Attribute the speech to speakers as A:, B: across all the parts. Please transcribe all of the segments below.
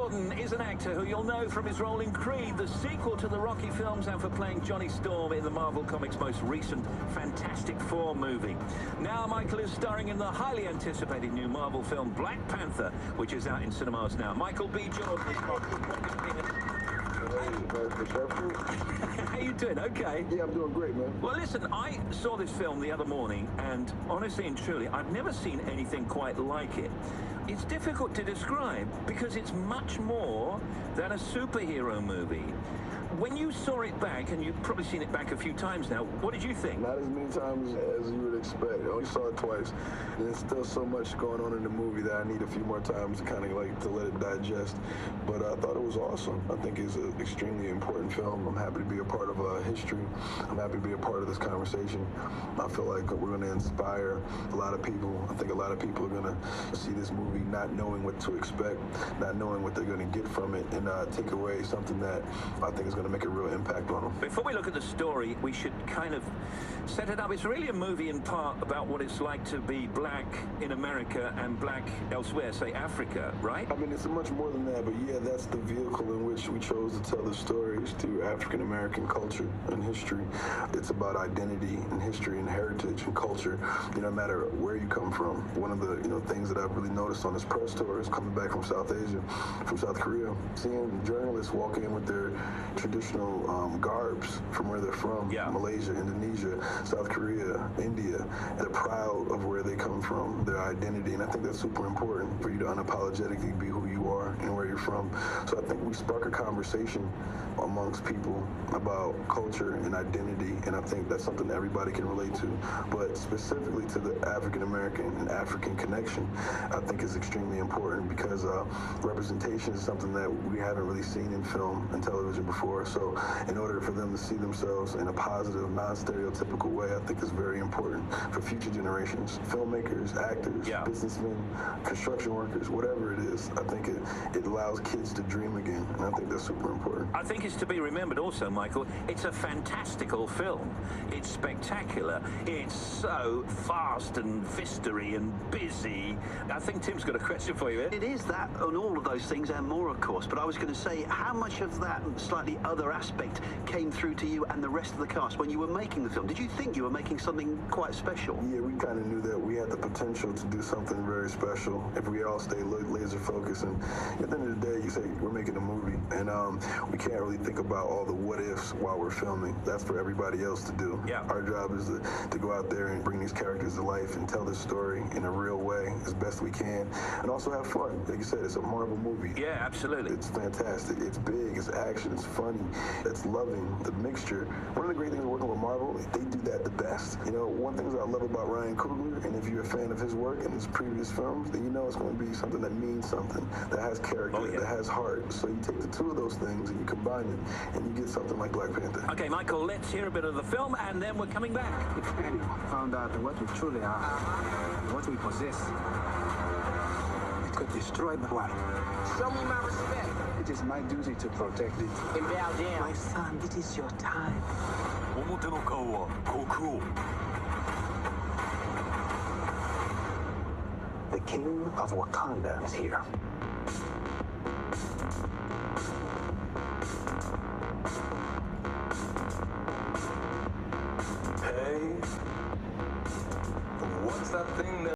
A: Jordan is an actor who you'll know from his role in Creed, the sequel to the Rocky films, and for playing Johnny Storm in the Marvel Comics' most recent Fantastic Four movie. Now Michael is starring in the highly anticipated new Marvel film Black Panther, which is out in cinemas now. Michael B. Jordan is How you doing? Okay.
B: Yeah, I'm doing great, man.
A: Well, listen, I saw this film the other morning, and honestly and truly, I've never seen anything quite like it. It's difficult to describe because it's much more than a superhero movie. When you saw it back, and you've probably seen it back a few times now, what did you think?
B: Not as many times as you would expect. I only saw it twice, and there's still so much going on in the movie that I need a few more times to kind of like to let it digest. But I thought it was awesome. I think it's an extremely important film. I'm happy to be a part of history. I'm happy to be a part of this conversation. I feel like we're going to inspire a lot of people. I think a lot of people are going to see this movie not knowing what to expect, not knowing what they're going to get from it, and take away something that I think is going to make a real impact on them.
A: Before we look at the story, we should kind of set it up. It's really a movie in part about what it's like to be black in America and black elsewhere, say Africa, right?
B: I mean, it's much more than that, but yeah, that's the vehicle in which we chose to tell the stories through African American culture and history. It's about identity and history and heritage and culture, no matter where you come from. One of the things that I've really noticed on this press tour is coming back from South Asia, from South Korea, seeing journalists walk in with their traditional garbs from where they're from, Malaysia, Indonesia, South Korea, India. They're proud of where they come from, their identity, and I think that's super important for you to unapologetically be who you are and where you're from. So I think we spark a conversation amongst people about culture and identity, and I think that's something that everybody can relate to. But specifically to the African American and African connection, I think is extremely important because representation is something that we haven't really seen in film and television before. So in order for them to see themselves in a positive, non-stereotypical way, I think is very important for future generations. Filmmakers, actors, businessmen, construction workers, whatever it is, I think it allows kids to dream again, and I think that's super important.
A: I think it's to be remembered also, Michael, it's a fantastical film. It's spectacular. It's so fast and vistery and busy. I think Tim's got a question for you.
C: It is that and all of those things and more, of course, but I was going to say, how much of that slightly other aspect came through to you and the rest of the cast when you were making the film? Did you think you were making something quite special?
B: Yeah, we kind of knew that we had the potential to do something very special if we all stay laser focused. And at the end of the day, you say we're making a movie, and we can't really think about all the what ifs while we're filming. That's for everybody else to do. Our job is to go out there and bring these characters to life and tell this story in a real way as best we can, and also have fun. Like you said, it's a Marvel movie.
A: Yeah, absolutely.
B: It's fantastic. It's big. It's action. It's funny. It's loving. The mixture. One of the great things working with Marvel, they do that the best. One thing that I love about Ryan Coogler, and if you're a fan of his work and his previous films, then it's going to be something that means something, that has character, that has heart. So you take the two of those things and you combine it, and you get something like Black Panther.
A: Okay, Michael, let's hear a bit of the film, and then we're coming back.
D: If anyone found out what we truly are, what we possess, it could destroy the world.
E: Show me my respect.
D: It is my duty to protect it.
E: And bow down.
F: My son, it is your time.
D: The king of Wakanda is here.
G: Hey, what's that thing that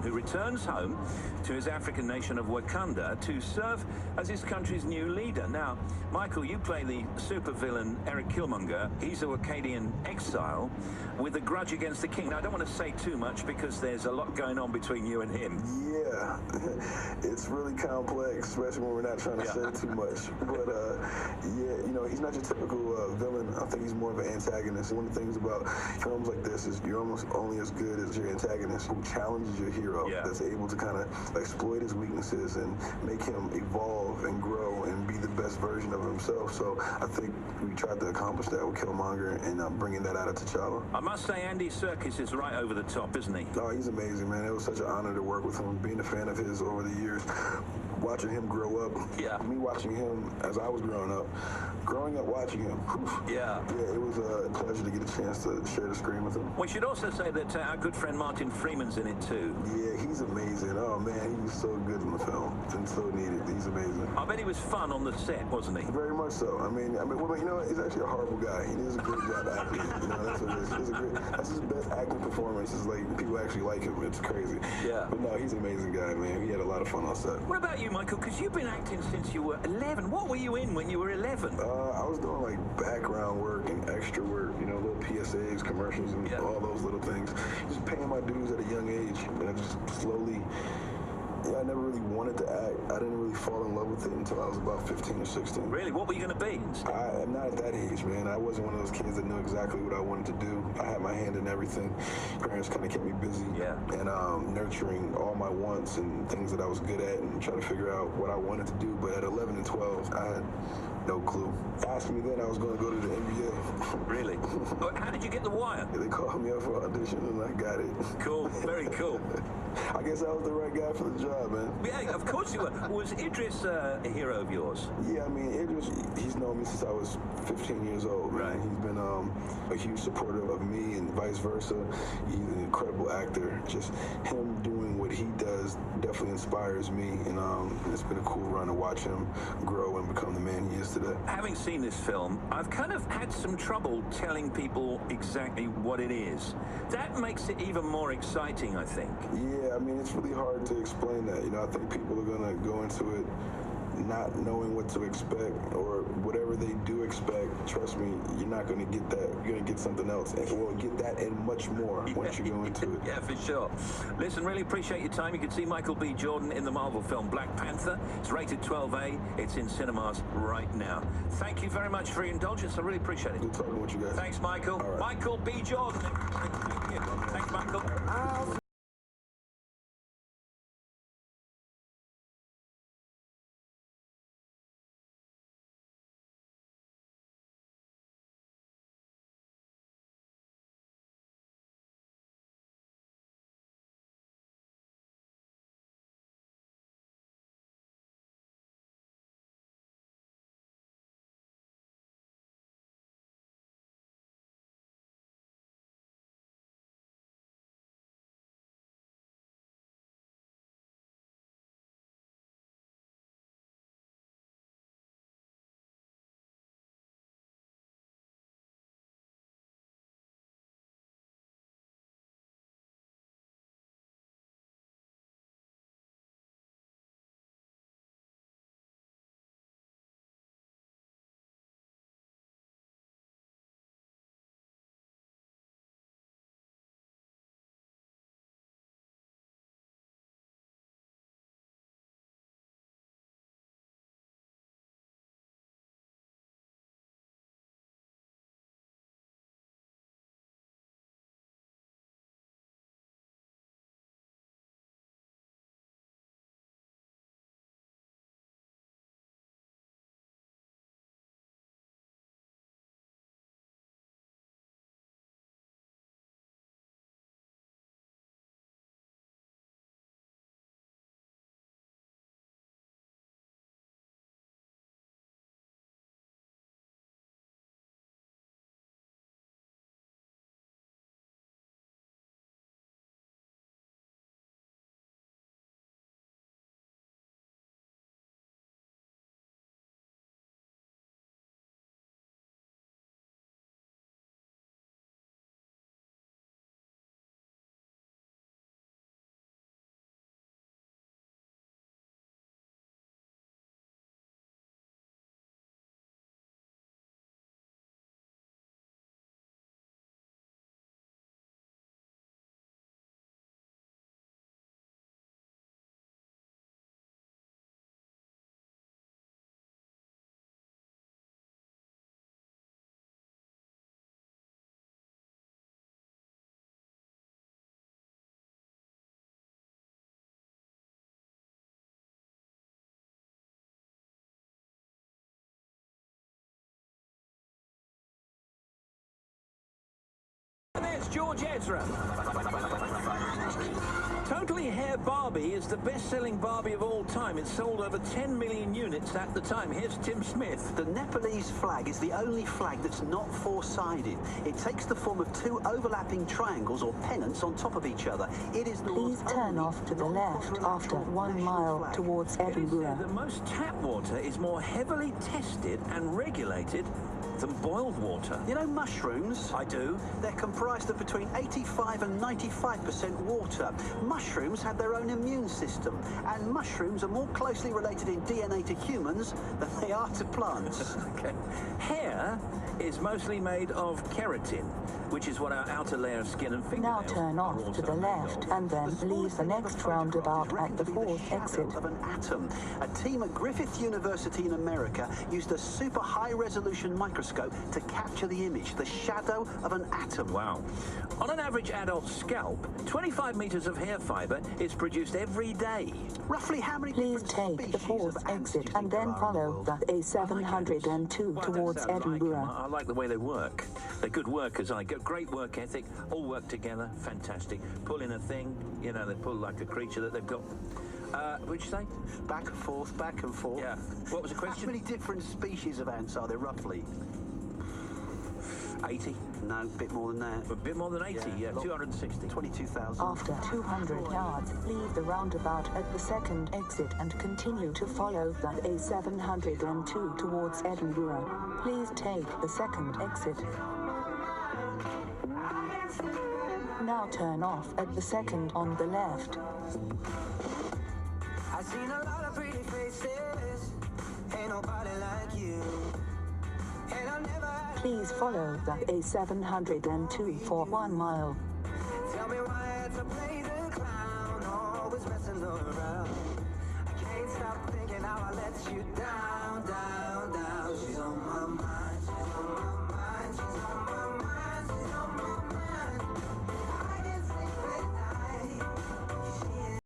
A: who returns home to his African nation of Wakanda to serve as his country's new leader. Now, Michael, you play the supervillain Eric Killmonger. He's a Wakadian exile with a grudge against the king. Now, I don't want to say too much because there's a lot going on between you and him.
B: Yeah, it's really complex, especially when we're not trying to say too much. But yeah, you know, he's not your typical villain. I think he's more of an antagonist. One of the things about films like this is you're almost only as good as your antagonist who challenges your hero, that's able to kind of exploit his weaknesses and make him evolve and grow and be the best version of himself. So I think we tried to accomplish that with Killmonger and bringing that out of T'Challa.
A: I must say, Andy Serkis is right over the top, isn't he?
B: Oh, he's amazing, man. It was such an honor to work with him, being a fan of his over the years, watching him grow up. Me watching him as I was growing up watching him. Yeah, it was a pleasure to get a chance to share the screen with him.
A: We should also say that our good friend Martin Freeman's in it too.
B: Yeah, he's amazing. Oh man, he was so good in the film and so needed. He's amazing.
A: I bet he was fun on the set, wasn't he?
B: Very much so. I mean, well, you know, he's actually a horrible guy. He does a great job acting. You know, that's what it is. That's his best acting performance. Is like people actually like him. It's crazy. Yeah. But no, he's an amazing guy, man. We had a lot of fun on set.
A: What about you, Michael? Because you've been acting since you were 11. What were you in when you were 11?
B: I was doing like background work and extra work, you know, little PSAs, commercials, and all those little things. Just paying my dues at a young age, and I just slowly. Yeah, I never really wanted to act. I didn't really fall in love with it until I was about 15 or 16.
A: Really? What were you going to be?
B: I'm not at that age, man. I wasn't one of those kids that knew exactly what I wanted to do. I had my hand in everything. Parents kind of kept me busy and nurturing all my wants and things that I was good at and trying to figure out what I wanted to do. But at 11 and 12, I had no clue. Asked me then I was going to go to the NBA.
A: Really? How did you get the wire?
B: They called me up for audition and I got it.
A: Cool. Very cool.
B: I guess I was the right guy for the job, man.
A: Yeah, of course you were. Was Idris a hero of yours?
B: Yeah, I mean, Idris, he's known me since I was 15 years old. Right. He's been a huge supporter of me and vice versa. He's an incredible actor. Just him doing what he does definitely inspires me, and it's been a cool run to watch him grow and become the man he is today. Having seen this film, I've kind of had some trouble telling people exactly what it is. That makes it even more exciting, I think. Yeah, I mean, it's really hard to explain that. You know, I think people are going to go into it not knowing what to expect, or whatever they do expect. Trust me, you're not going to get that. You're going to get something else, and we'll get that and much more once you go into it. Yeah, for sure. Listen, really appreciate your time. You can see Michael B. Jordan in the Marvel film Black Panther. It's rated 12A. It's in cinemas right now. Thank you very much for your indulgence. I really appreciate it. Good talking with you guys. Thanks, Michael. Right. Michael B. Jordan. Thank you. Thanks, Michael.
A: there's George Ezra. Totally Hair Barbie is the best-selling Barbie of all time. It sold over 10 million units at the time. Here's Tim Smith.
C: The Nepalese flag is the only flag that's not four-sided. It takes the form of two overlapping triangles or pennants on top of each other. It is the
F: Please turn off to the left after 1 mile towards Edinburgh.
A: The most tap water is more heavily tested and regulated than boiled water.
C: You know mushrooms?
A: I do.
C: They're comprised of between 85 and 95% water. Mushrooms have their own immune system, and mushrooms are more closely related in DNA to humans than they are to plants.
A: Okay. Hair is mostly made of keratin, which is what our outer layer of skin and
F: Now
A: fingernails
F: turn
A: are
F: off to
A: also
F: the
A: made
F: left
A: of.
F: and then leave the next roundabout at the fourth exit.
C: Of an atom. A team at Griffith University in America used a super high-resolution microscope to capture the image, the shadow of an atom.
A: Wow. On an average adult scalp, 25 meters of hair fiber is produced every day.
C: Roughly how many
F: Please
C: different
F: take the
C: species
F: fourth
C: of ants
F: exit
C: do you
F: and
C: think
F: then
C: there are in the
F: follow
C: world?
F: the A702
A: Well,
F: towards
A: that sounds like 'em.
F: Edinburgh.
A: I like the way they work. They're good workers. I get great work ethic. All work together. Fantastic. Pull in a thing. You know, they pull like a creature that they've got. What'd you say?
C: Back and forth, back and forth.
A: Yeah. What was the
C: How
A: question?
C: many different species of ants are there, roughly?
A: 80.
C: No, a bit more than that.
A: A bit more than 80. Yeah, 260.
C: 22,000.
F: After 200 yards, leave the roundabout at the second exit and continue to follow the A702 towards Edinburgh. Please take the second exit. Now turn off at the second on the left.
E: I've seen a lot of pretty faces. Ain't nobody like you. And I never had
F: Please follow the A702 for 1 mile.